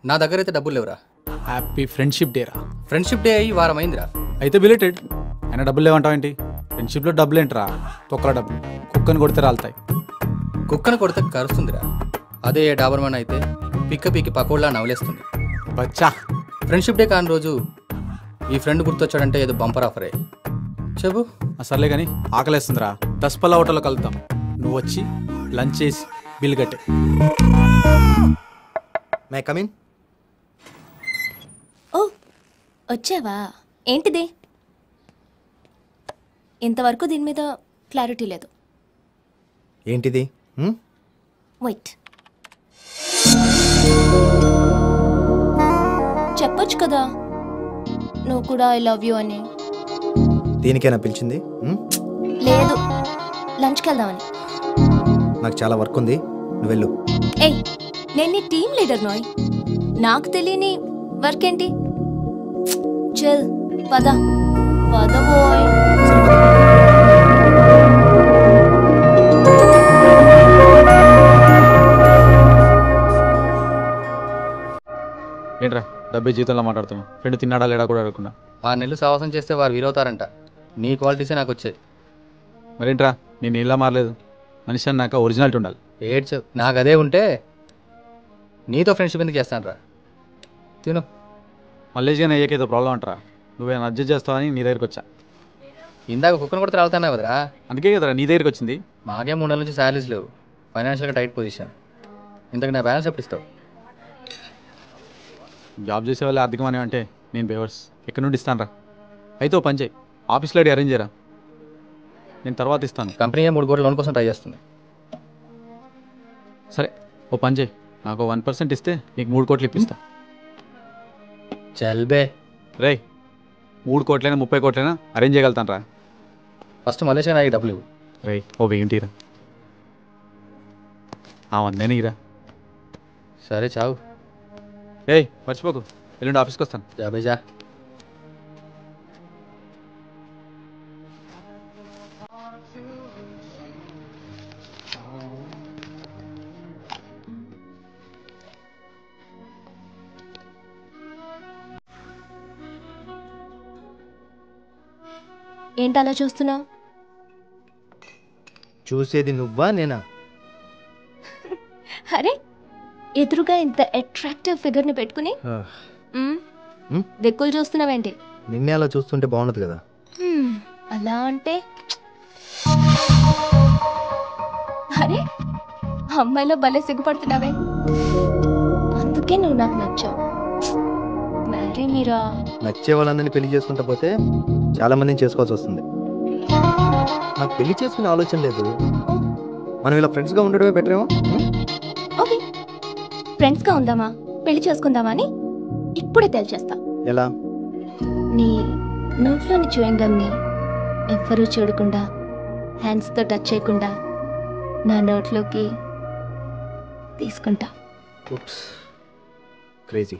నా దగ్గర అయితే డబ్బులు లేవురా. హ్యాపీ ఫ్రెండ్షిప్ డే రా. ఫ్రెండ్షిప్ డే అయ్యి వారం అయిందిరా. అయితే బిలేటెడ్. అయినా డబ్బులు లేవంటావు ఏంటి? ఫ్రెండ్షిప్లో డబ్బులు ఏంట్రా? తొక్కల డబ్బులు. కుక్కని కొడితే రాలుతాయి. కుక్కను కొడితే కరుస్తుందిరా. అదే డాబర్మన్ అయితే పిక్క పీకి పకోళ్ళ నవలేస్తుంది. బచ్చా. ఫ్రెండ్షిప్ డే కాని రోజు ఈ ఫ్రెండ్ గుర్తొచ్చాడంటే ఏదో బంపర్ ఆఫరే. చెప్పు. సర్లే కానీ ఆకలేస్తుందిరా. 10 పల్ల హోటల్లో కలుద్దాం. నువ్వు వచ్చి లంచ్ చేసి బిల్ కట్టే. May come in. ఓ వచ్చావా? ఏంటిది? ఇంతవరకు దీని మీద క్లారిటీ లేదు. ఏంటిది? వెయిట్, చెప్పొచ్చు కదా నువ్వు కూడా ఐ లవ్ యూ అని. దీనికేనా పిలిచింది? లేదు, లంచ్కి వెళ్దామని. నాకు చాలా వర్క్ ఉంది, నువ్వు వెళ్ళు. ఏయ్, నేను నీ టీమ్ లీడర్ నోయ్. నాకు తెలియని వర్క్ ఏంటి? చల్ పద పద బోయ్. ఏంట్రా డబ్బే జీతంలో మాట్లాడుతున్నావు? ఫ్రెండ్ తిన్నాడా లేడా కూడా అడగకుండా. 6 నెలలు సావాసం చేస్తే వారు వీరవుతారంట. నీ క్వాలిటీసే నాకు వచ్చాయి. మరేంట్రా నేను ఇలా మారలేదు. మనిషి అన్నాక ఒరిజినాలిటీ ఉండాలి. ఏడ్చు. నాకు అదే ఉంటే నీతో ఫ్రెండ్షిప్ ఎందుకు చేస్తాను రా. తిను. మల్లేజ్గానే అయ్యాకేదో ప్రాబ్లం అంటారా? నువ్వేమైనా అడ్జస్ట్ చేస్తావని నీ దగ్గరికి వచ్చా. ఇందాక కుక్కను కూడా రాలుతానే కదరా. అందుకే కదరా నీ దగ్గరికి వచ్చింది. మాకే 3 నెలల నుంచి శాలరీస్ లేవు. ఫైనాన్షియల్గా టైట్ పొజిషన్. ఇంతకు నా బ్యాలెన్స్ ఎప్పుడు ఇస్తావు? జాబ్ చేసే వాళ్ళు ఆర్థికమని అంటే నేను పేవర్స్ ఎక్కడి నుండి ఇస్తాను రా. అయితే ఓ పని చేయి, ఆఫీస్లో అరేంజ్ చేయరా, నేను తర్వాత ఇస్తాను. కంపెనీ 3 కోట్ల లోన్ కోసం ట్రై చేస్తుంది. సరే ఓ పని చేయి, నాకు 1% ఇస్తే నీకు 3 కోట్లు ఇప్పిస్తా. చల్బే రే 3 కోట్లైనా 30 కోట్లైనా అరేంజ్ చేయగలుగుతాను రా. ఫస్ట్ మలేషియా నాకు డబ్బులు ఇవ్వు. రే ఓ 1000 ఇరా. 100 ఇరా. సరే చావు. ఏయ్ మర్చిపోకు, ఎల్లుండి ఆఫీస్కి వస్తాను. జాబేజా. ఏంటి అలా చూస్తున్నావు? చూసేది నువ్వా నేనా? అరే ఎదురుగా ఇంత అట్రాక్టివ్ ఫిగర్ని పెట్టుకుని దిక్కులు చూస్తున్నావేంటి? నిన్నే అలా చూస్తుంటే బాగుండదు కదా. అలా అంటే అరే అమ్మాయిలో భలే సిగ్గుపడుతున్నావే. అందుకే నువ్వు నాకు నచ్చావు. మ్యారీ మీరా. నచ్చే వాళ్ళందరినీ పెళ్లి చేసుకుంటా పోతే చాలా మందిని చేసుకోవాల్సి వస్తుంది. నాకు పెళ్లి చేసుకునే ఆలోచన లేదు. మనం ఇలా ఫ్రెండ్స్గా ఉండడమే బెటర్ ఏమో. ఓకే, ఫ్రెండ్స్గా ఉందామా పెళ్లి చేసుకుందామా అని ఇప్పుడే తెలిచేస్తా. ఎలా? నీ నోట్లోని చూయంగమ్ని ఎవ్వరూ చూడకుండా హ్యాండ్స్తో టచ్ చేయకుండా నా నోట్లోకి తీసుకుంటా. క్రేజీ.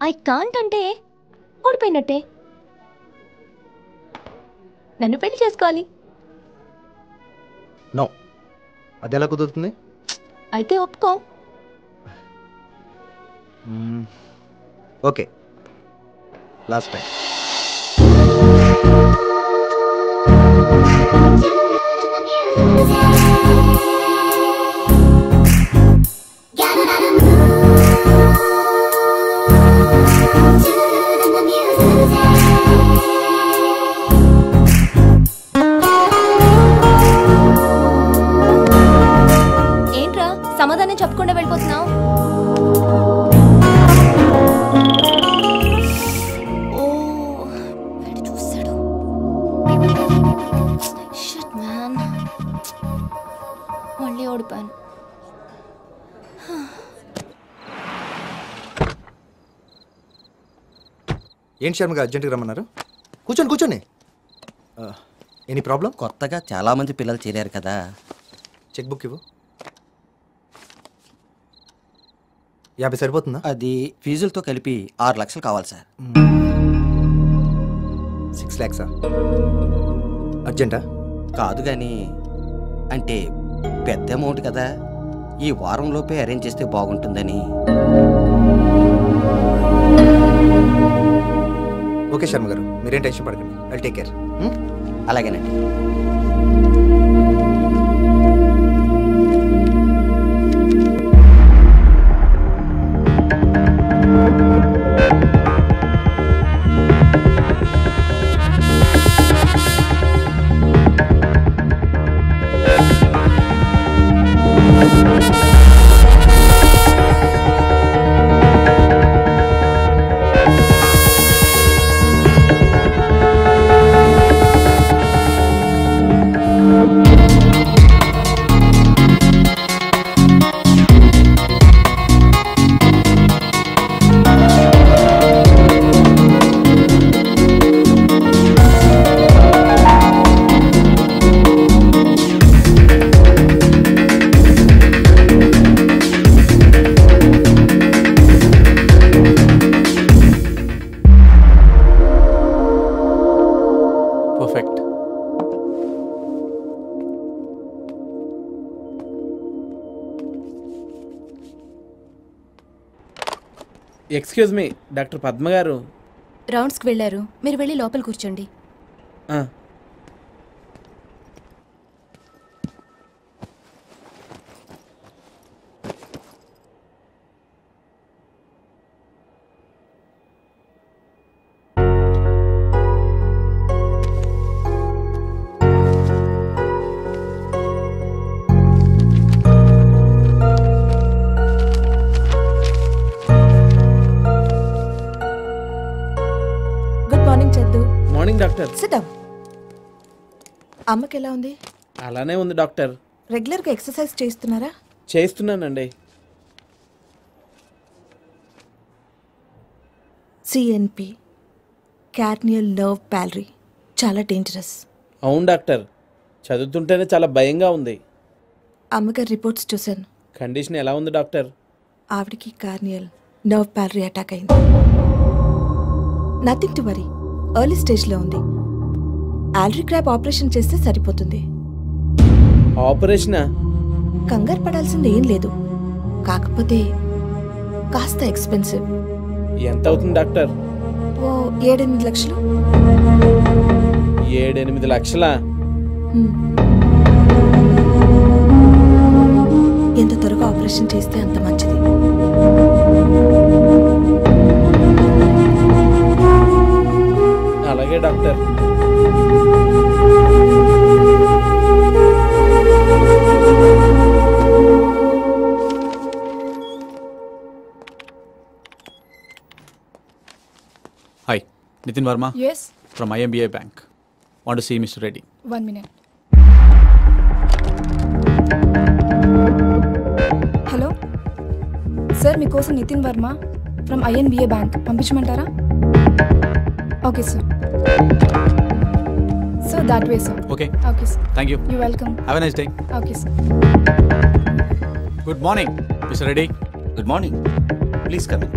ఐ కాంట్ అంటే ఓడిపోయినట్టే. నన్ను పెళ్లి చేసుకోవాలి. నో, అది ఎలా కుదురుతుంది? అయితే ఒప్పుకో. Okay, last time. ఏంట్రా సమాధానం చెప్పకుండా వెళ్ళిపోతున్నావు? చూసాడు. మళ్ళీ ఓడిపోయాను. ఏంటి శర్మ గారు అర్జెంట్గా రమ్మన్నారు? కూర్చోండి. Any problem? కొత్తగా చాలామంది పిల్లలు చేరారు కదా. చెక్ బుక్ ఇవ్వు. 50 సరిపోతుందా? అది ఫీజులతో కలిపి 6 లక్షలు కావాలి సార్. 6 lakhsా? అర్జెంటా? కాదు కానీ అంటే పెద్ద అమౌంట్ కదా, ఈ వారంలోపే అరేంజ్ చేస్తే బాగుంటుందని. ఓకే శర్మ గారు, మీరేం టెన్షన్ పడకండి. I take care. అలాగేనండి. Perfect. Excuse me doctor Padma garu. రౌండ్స్కి వెళ్ళారు, మీరు వెళ్ళి లోపల కూర్చోండి. Morning doctor. సిద్ధం. అమ్మకి ఎలా ఉంది? అలానే ఉంది డాక్టర్. రెగ్యులర్గా ఎక్సర్సైజ్ చేస్తున్నారా? చేస్తున్నానండి. సిఎన్పి, కార్నియల్ నర్వ్ ప్యాలరీ, చాలా డేంజరస్. అవును డాక్టర్, చదువుతుంటేనే చాలా భయంగా ఉంది. అమ్మగారి రిపోర్ట్స్ చూశాను. కండిషన్ ఎలా ఉంది డాక్టర్? ఆవిడికి కార్నియల్ నర్వ్ ప్యాలరీ అటాక్ అయింది. నథింగ్ టు వరీ, ఎర్లీ స్టేజ్లో ఉంది. ఆల్రీ క్రాబ్ ఆపరేషన్ చేస్తే సరిపోతుంది. ఆపరేషనా? కంగారు పడాల్సింది ఏం లేదు, కాకపోతే కాస్త ఎక్స్పెన్సివ్. ఎంత అవుతుంది డాక్టర్? ఓ 7-8 లక్షలు. 7-8 లక్షలా? ఎంత త్వరగా ఆపరేషన్ చేస్తే అంత మంచిది. అలాగే doctor. Hi, Nitin Verma Yes, from IMBA Bank. Want to see Mr. Reddy. 1 minute. Hello sir, మీకోసం Nitin Verma from INBA bank పంపించమంటారా? Okay sir. Sir that way sir. Okay, okay sir. thank you. You welcome. Have a nice day. Okay sir. Good morning, Mr. Reddy. Good morning. Please come in.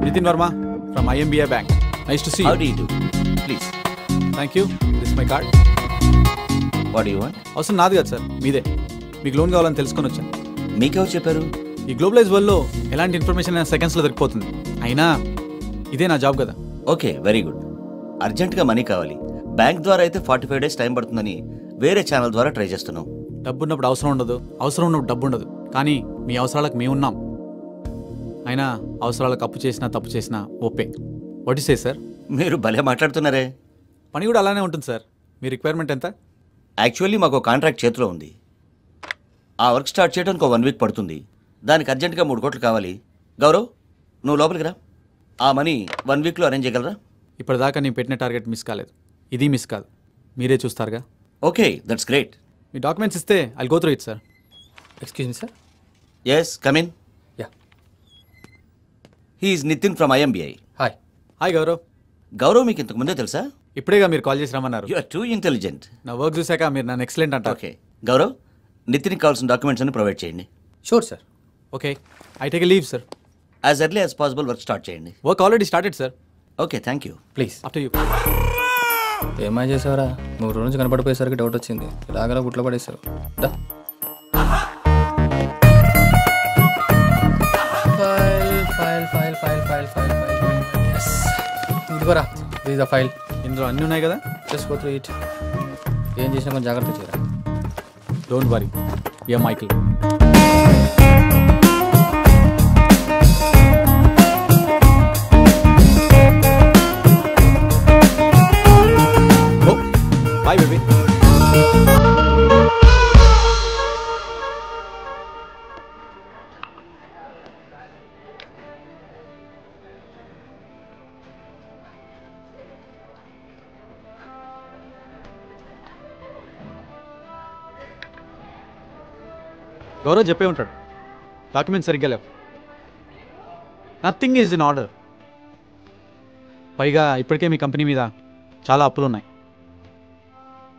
Nitin Verma from IMBA Bank. Nice to see you. How do you do? Please. Thank you. This is my card. What do you want? అవసరం నాది కాదు sir, మీదే. మీకు loan కావాలని తెలుసుకొని వచ్చాను. మీకెవరు చెప్పారు? ఈ గ్లోబలైజ్ వరల్డ్లో ఎలాంటి ఇన్ఫర్మేషన్ అయినా సెకండ్స్లో దొరికిపోతుంది. అయినా ఇదే నా జాబ్ కదా. Okay, very good. అర్జెంటుగా మనీ కావాలి. బ్యాంక్ ద్వారా అయితే 45 days టైం పడుతుందని వేరే ఛానల్ ద్వారా ట్రై చేస్తున్నాం. డబ్బు ఉన్నప్పుడు అవసరం ఉండదు, అవసరం ఉన్నప్పుడు డబ్బు ఉండదు. కానీ మీ అవసరాలకు మేమున్నాం. అయినా అవసరాలకు అప్పు చేసినా తప్పు చేసినా ఓపే. What is say sir? మీరు భలే మాట్లాడుతున్నారే. పని కూడా అలానే ఉంటుంది సార్. మీ రిక్వైర్మెంట్ ఎంత? యాక్చువల్లీ మాకు కాంట్రాక్ట్ చేతిలో ఉంది. ఆ వర్క్ స్టార్ట్ చేయడానికి 1 week పడుతుంది. దానికి అర్జెంటుగా 3 కోట్లు కావాలి. గౌరవ్, నువ్వు లోపలికి రా. ఆ మనీ 1 weekలో అరేంజ్ చేయగలరా? ఇప్పటిదాకా నేను పెట్టిన టార్గెట్ మిస్ కాలేదు, ఇది మిస్ కాదు. మీరే చూస్తారుగా. Okay, that's great. మీ డాక్యుమెంట్స్ ఇస్తే I'll go through it sir. Excuse me sir. Yes, come in. Yeah. He is Nitin from IMBA. Hi. Hi Gaurav. Gaurav మీకు ఇంతకు ముందే తెలుసా? ఇప్పుడేగా మీరు కాల్ చేసి రమ్మన్నారు. You are too intelligent. నా వర్క్ చూశాక మీరు నన్ను ఎక్సలెంట్ అంటారు. ఓకే గౌరవ్, నితిన్కి కావాల్సిన డాక్యుమెంట్స్ అన్ని ప్రొవైడ్ చేయండి. Sure sir. Okay, I take a leave sir. As early as possible work start చేయండి. Work already started sir. Okay, thank you. Please. After you. ఏమై చేసావరా? 3 రోజుల నుంచి కనపడిపోయేసరికి డౌట్ వచ్చింది. ఇలాగలా గుట్లో పడేసావు. దా. ఫైల్ ఫైల్ ఫైల్ ఎస్ ఇదిగోరా ఇది ద ఫైల్ ఇందులో అన్నీ ఉన్నాయి కదా. Just go through it. ఏం చేసినా కొంచెం జాగ్రత్త చేయరా. Don't worry. Yeah Michael. Bye baby. Gaurav చెప్పే ఉంటాడు, డాక్యుమెంట్స్ సరిగ్గా లేవు, నథింగ్ ఈజ్ ఇన్ ఆర్డర్. పైగా ఇప్పటికే మీ కంపెనీ మీద చాలా అప్పులు ఉన్నాయి,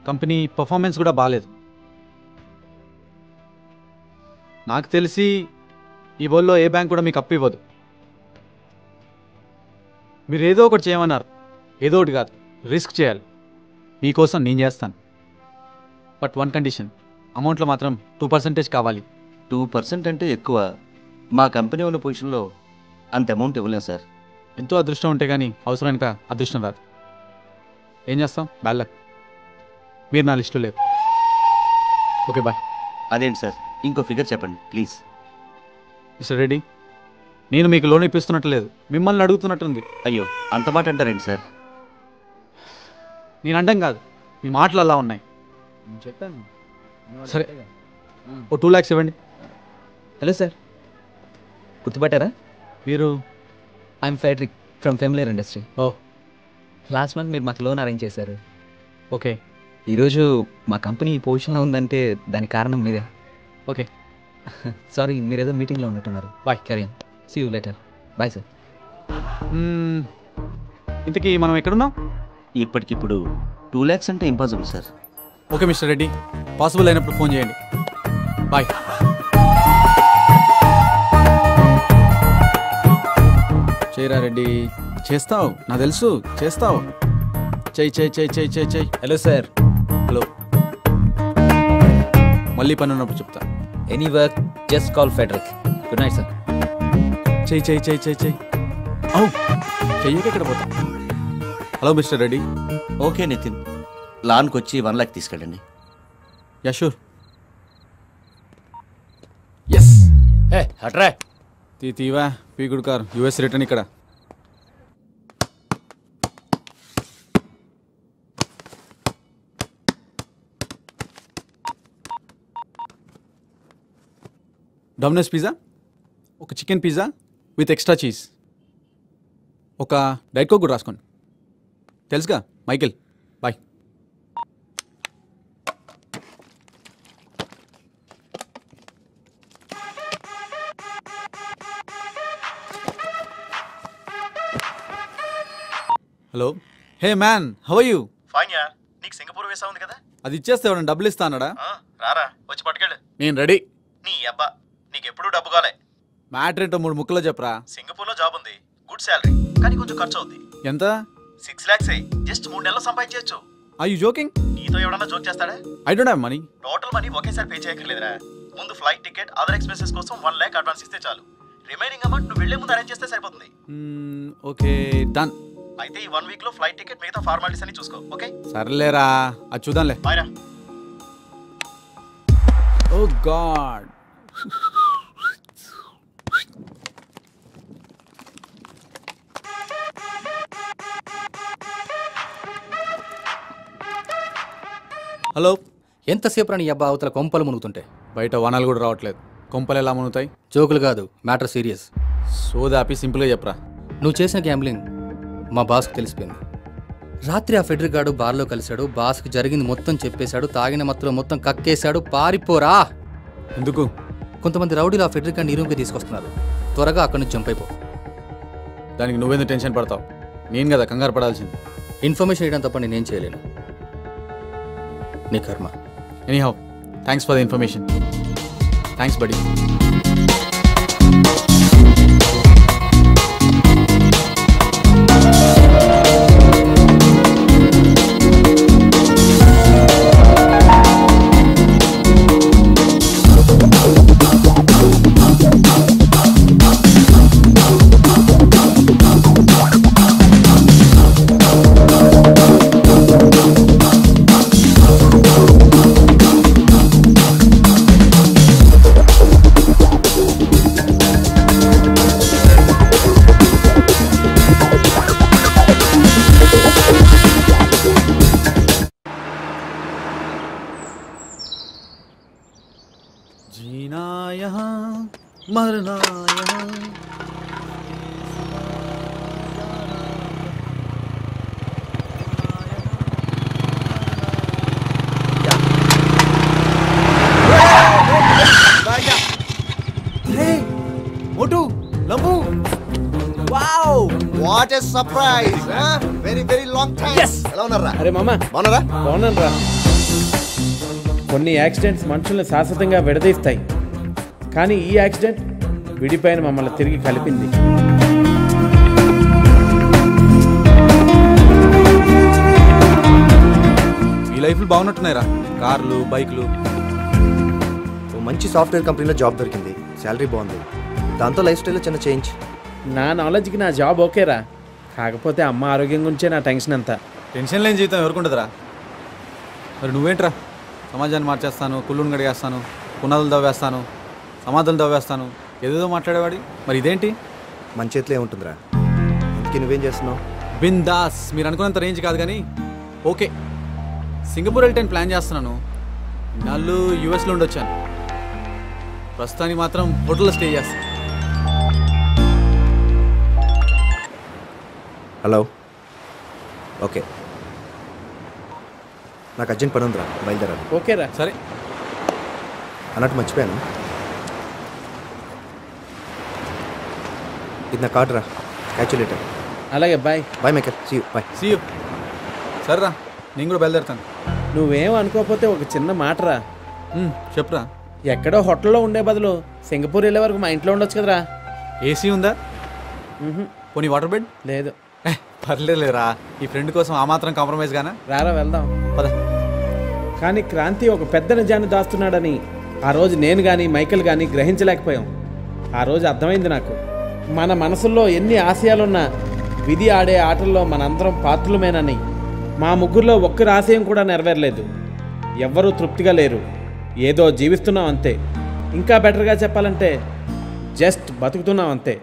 కంపెనీ పర్ఫార్మెన్స్ కూడా బాగాలేదు. నాకు తెలిసి ఈ వరల్డ్లో ఏ బ్యాంక్ కూడా మీకు అప్పు ఇవ్వదు. మీరు ఏదో ఒకటి చేయమన్నారు, ఏదో ఒకటి కాదు, రిస్క్ చేయాలి. మీకోసం నేను చేస్తాను. బట్ వన్ కండిషన్, అమౌంట్లో మాత్రం 2% కావాలి. 2% అంటే ఎక్కువ. మా కంపెనీ ఉన్న పొజిషన్లో అంత అమౌంట్ ఇవ్వలేం సార్. ఎంతో అదృష్టం ఉంటే కానీ అవసరానికి అదృష్టం రాదు. ఏం చేస్తాం, బ్యాడ్ లక్. మీరు నా లిస్టులో లేరు. Okay bye. అదేంటి సార్, ఇంకో ఫిగర్ చెప్పండి ప్లీజ్. మిస్టర్ రెడ్డి, నేను మీకు లోన్ ఇప్పిస్తున్నట్టు లేదు, మిమ్మల్ని అడుగుతున్నట్టుంది. అయ్యో అంత మాట అంటారేంటి సార్? నేను అండం కాదు, మీ మాటలు అలా ఉన్నాయి. చెప్పాను. సరే, ఓ 2 lakhs ఇవ్వండి. హలో సార్, గుర్తుపట్టారా? మీరు? I'm Frederick from familiar industry. ఓ, లాస్ట్ మంత్ మీరు మాకు లోన్ అరేంజ్ చేశారు. ఓకే. ఈరోజు మా కంపెనీ ఈ పొజిషన్లో ఉందంటే దానికి కారణం మీరే. ఓకే. సారీ, మీరు ఏదో మీటింగ్లో ఉన్నట్టున్నారు. Bye. Carry on. See you later. Bye sir. ఇంతకీ మనం ఎక్కడున్నాం? ఇప్పటికిప్పుడు 2 lakhs అంటే impossible sir. Okay mister Reddy, possible అయినప్పుడు ఫోన్ చేయండి. బాయ్. చేయరా రెడ్డి, చేస్తావు, నాకు తెలుసు చేస్తావు. చెయ్యి చెయ్యి చెయ్యి చెయ్యి చెయ్యి చెయ్యి. Hello sir. హలో. మళ్ళీ పని ఉన్నప్పుడు చెప్తా. Any work just call Frederick. Good night sir. చెయ్యి చెయ్యి చెయ్యి చెయ్యి చెయ్యి. అవు చెయ్యక ఎక్కడ పోతా. Hello mister Reddy. Okay Nitin, లాన్కి వచ్చి 1 lakh తీసుకెళ్ళండి. Yeah sure. ఎస్. ఏ అట్రా. తీవా పీకుడు కార్, యుఎస్ రిటర్న్ ఇక్కడ. డొమినోస్ పిజ్జా, ఒక chicken pizza with extra cheese, ఒక డైట్ కోక్ కూడా రాసుకోండి. తెలుసుగా Michael. Bye. Hello. Hey man, how are you? Fine yeah. నీకు సింగపూర్ వీసా ఉంది కదా? అది ఇచ్చేస్తే ఎవరైనా డబ్బులు ఇస్తానడా? రారా, వచ్చి పట్టుకెళ్ళు. నేను రెడీ. నీ అబ్బా, నీకు ఎప్పుడు డబ్బు కాలే. మ్యాటర్ ఏంటో 3 ముక్కలో చెప్పరా. సింగపూర్ లో జాబ్ ఉంది, గుడ్ శాలరీ, కానీ కొంచెం ఖర్చు అవుద్ది. ఎంత? 6 lakhs. జస్ట్ 3 నెలలు సంపాదించవచ్చు. Are you joking? నీతో ఎవడన్నా జోక్ చేస్తాడా? I don't have money. Total money ఒకేసారి పే చేయక్కర్లేదురా. ముందు ఫ్లైట్ టికెట్, అదర్ ఎక్స్పెన్సెస్ కోసం 1 lakh అడ్వాన్స్ ఇస్తే చాలు. రిమైనింగ్ అమౌంట్ నువ్వు వెళ్లే ముందు అరేంజ్ చేస్తే సరిపోతుంది. Okay done. అయితే ఈ 1 week లో ఫ్లైట్ టికెట్, మిగతా ఫార్మాలిటీస్ అన్ని చూసుకో. ఓకే సర్లేరా, అది చూద్దాంలే. బాయ్ రా. ఓ గాడ్. హలో. ఎంతసేపు రాని అబ్బా అవతల కొంపలు మునుగుతుంటే బయట వనాలు కూడా రావట్లేదు, కొంపలు ఎలా మునుగుతాయి? జోకులు కాదు, మ్యాటర్ సీరియస్. సోదాపి సింపుల్గా చెప్పరా. నువ్వు చేసిన గ్యాంబ్లింగ్ మా బాస్కి తెలిసిపోయింది. రాత్రి ఆ ఫెడరిక్ గాడు బార్లో కలిశాడు, బాస్కి జరిగింది మొత్తం చెప్పేశాడు, తాగిన మత్తులో మొత్తం కక్కేశాడు. పారిపోరా. ఎందుకు? కొంతమంది రౌడీలు ఆ ఫెడరిక్ గాడిని రూమ్కి తీసుకొస్తున్నారు, త్వరగా అక్కడి నుంచి జంప్ అయిపో. దానికి నువ్వెందుకు టెన్షన్ పడతావు? నేను కదా కంగారు పడాల్సింది. ఇన్ఫర్మేషన్ ఇవ్వడం తప్ప నేనేం చేయలేను, నీ కర్మ. Anyhow, thanks for the information. Thanks buddy. మోటు లంబు wow what a surprise very very long time ఎలా ఉన్నారా అరే మామ బాగున్నారా బాగున్నాను రా. కొన్ని యాక్సిడెంట్స్ మనుషుల్ని శాశ్వతంగా విడదీస్తాయి, కానీ ఈ యాక్సిడెంట్ విడిపైన మమ్మల్ని తిరిగి కలిపింది. ఈ లైఫ్లు బాగున్నట్టున్నాయిరా, కార్లు బైక్లు. ఓ మంచి సాఫ్ట్వేర్ కంపెనీలో జాబ్ దొరికింది, శాలరీ బాగుంది, దాంతో లైఫ్ స్టైల్లో చిన్న చేంజ్. నా నాలెడ్జ్కి నా జాబ్ ఓకేరా, కాకపోతే అమ్మ ఆరోగ్యం గురించే నా టెన్షన్ అంతా. టెన్షన్ లేని జీవితం ఎవరుకుంటుందిరా. మరి నువ్వేంట్రా, సమాజాన్ని మార్చేస్తాను, కుళ్ళుని గడిగేస్తాను, పునాదులు దవ్వేస్తాను, సమాధులు దవ్వేస్తాను, ఏదేదో మాట్లాడేవాడి. మరి ఇదేంటి? మన చేతిలో ఏముంటుందిరా. ఇంకే నువ్వేం చేస్తున్నావు? బిందాస్. మీరు అనుకున్నంత రేంజ్ కాదు కానీ ఓకే. సింగపూర్ వెళ్ళటానికి ప్లాన్ చేస్తున్నాను. నాళ్ళు యూఎస్లో ఉండొచ్చాను, ప్రస్తుతానికి మాత్రం హోటల్లో స్టే చేస్తాను. హలో, ఓకే, నాకు అర్జెంట్ పని ఉందిరా, బయలుదేరాలి. ఓకేరా, సరే. అన్నట్టు మర్చిపోయాను, ఇది నా కార్డు రా, క్యాచులేటర్. అలాగే bye. Bye maker, see you, bye. See you. సరేరా, నేను కూడా బయలుదేరుతాను. నువ్వేం అనుకోకపోతే ఒక చిన్న మాటరా. చెప్పురా. ఎక్కడో హోటల్లో ఉండే బదులు సింగపూర్ వెళ్ళే వరకు మా ఇంట్లో ఉండొచ్చు కదరా. ఏసీ ఉందా? పోనీ వాటర్ బెడ్ లేదు. పర్లేదురా, ఈ ఫ్రెండ్ కోసం ఆ మాత్రం కాంప్రమైజ్ గానా. రారా వెళ్దాం పద. కానీ క్రాంతి ఒక పెద్ద నిజాన్ని దాస్తున్నాడని ఆ రోజు నేను కానీ మైకేల్ కానీ గ్రహించలేకపోయాం. ఆ రోజు అర్థమైంది నాకు, మన మనసుల్లో ఎన్ని ఆశయాలున్నా విధి ఆడే ఆటల్లో మనందరం పాత్రులమేనని. మా ముగ్గురులో ఒక్కరి ఆశయం కూడా నెరవేరలేదు. ఎవ్వరూ తృప్తిగా లేరు, ఏదో జీవిస్తున్నాం అంతే. ఇంకా బెటర్గా చెప్పాలంటే జస్ట్ బతుకుతున్నాం అంతే.